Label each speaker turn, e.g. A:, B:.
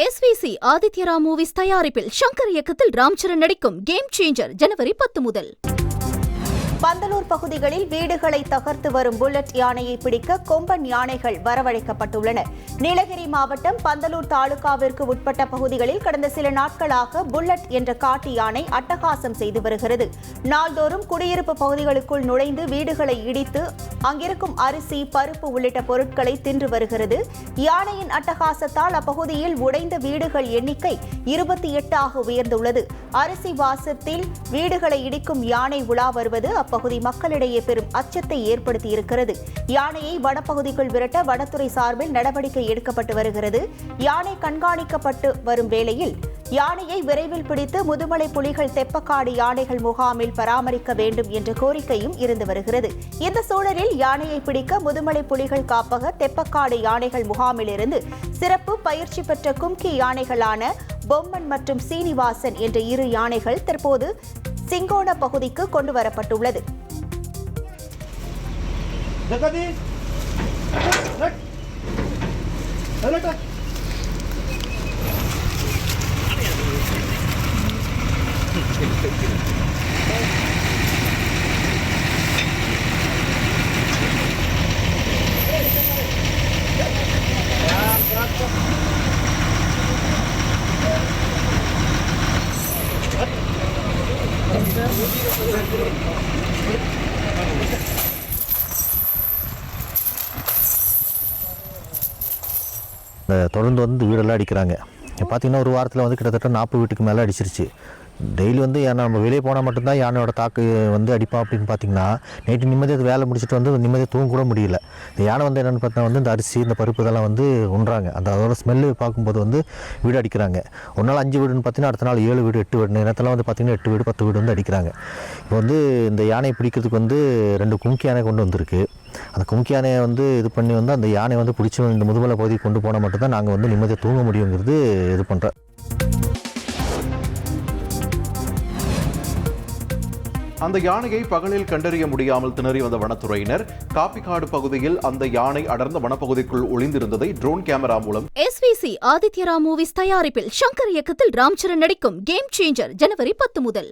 A: SVC ஆதித்யரா movies தயாரிப்பில் ஷங்கர் இயக்கத்தில் ராம்சரண் நடிக்கும் கேம் சேஞ்சர் ஜனவரி 10 முதல்.
B: பந்தலூர் பகுதிகளில் வீடுகளை தகர்த்து வரும் புல்லட் யானையை பிடிக்க கொம்பன் யானைகள் வரவழைக்கப்பட்டுள்ளன. நீலகிரி மாவட்டம் பந்தலூர் தாலுகாவிற்கு உட்பட்ட பகுதிகளில் கடந்த சில நாட்களாக புல்லட் என்ற காட்டு யானை அட்டகாசம் செய்து வருகிறது. நாள்தோறும் குடியிருப்பு பகுதிகளுக்குள் நுழைந்து வீடுகளை இடித்து அங்கிருக்கும் அரிசி, பருப்பு உள்ளிட்ட பொருட்களை தின்று வருகிறது. யானையின் அட்டகாசத்தால் அப்பகுதியில் உடைந்த வீடுகள் எண்ணிக்கை 28 உயர்ந்துள்ளது. அரிசி வாசத்தில் வீடுகளை இடிக்கும் யானை உலா வருவது அப்பகுதி மக்களிடையே பெரும் அச்சத்தை ஏற்படுத்தியிருக்கிறது. யானையை வனப்பகுதிக்குள் விரட்ட வனத்துறை சார்பில் நடவடிக்கை எடுக்கப்பட்டு வருகிறது. யானை கண்காணிக்கப்பட்டு வரும் வேளையில் யானையை விரைவில் பிடித்து முதுமலை புலிகள் தெப்பக்காடு யானைகள் முகாமில் பராமரிக்க வேண்டும் என்ற கோரிக்கையும் இருந்து வருகிறது. இந்த சூழலில் யானையை பிடிக்க முதுமலை புலிகள் காப்பக தெப்பக்காடு யானைகள் முகாமிலிருந்து சிறப்பு பயிற்சி பெற்ற கும்கி யானைகளான பொம்மன் மற்றும் சீனிவாசன் என்ற 2 யானைகள் தற்போது சிங்கோண பகுதிக்கு கொண்டு வரப்பட்டுள்ளது.
C: தொடர்ந்து வீடெல்லாம் அடிக்கிறாங்க. பார்த்தீங்கன்னா ஒரு வாரத்தில் கிட்டத்தட்ட 40 வீட்டுக்கு மேலே அடிச்சிருச்சு. டெய்லி நம்ம வெளியே போனால் மட்டும்தான் யானையோட தாக்கு அடிப்போம். அப்படின்னு பார்த்தீங்கன்னா நைட்டு நிம்மதியாக வேலை முடிச்சுட்டு நிம்மதியாக தூங்க கூட முடியல. இந்த யானை என்னென்னு பார்த்தா இந்த அரிசி, இந்த பருப்பு இதெல்லாம் உண்றாங்க. அதோட ஸ்மெல்லு பார்க்கும்போது வீடு அடிக்கிறாங்க. ஒரு நாள் 5 வீடுன்னு பார்த்தீங்கன்னா அடுத்த நாள் 7 வீடு, 8 வீடு, நேரத்தில் பார்த்தீங்கன்னா 8 வீடு, 10 வீடு அடிக்கிறாங்க. இப்போ இந்த யானையை பிடிக்கிறதுக்கு 2 கும்கி யானை கொண்டு வந்திருக்கு. அந்த கும்கி யானையை இது பண்ணி அந்த யானை பிடிச்சி இந்த முதுமலை பகுதிக்கு கொண்டு போனால் மட்டும்தான் நாங்கள் நிம்மதியாக தூங்க முடியுங்கிறது இது பண்ணுறோம்.
D: அந்த யானையை பகலில் கண்டறிய முடியாமல் திணறி வந்த வனத்துறையினர் காப்பிக்காடு பகுதியில் அந்த யானை அடர்ந்த வனப்பகுதிக்குள் ஒளிந்திருந்ததை ட்ரோன் கேமரா மூலம்
A: SVC ஆதித்யரா மூவிஸ் தயாரிப்பில் ஷங்கர் இயக்கத்தில் ராம்சரண் நடிக்கும் கேம் சேஞ்சர் ஜனவரி 10 முதல்.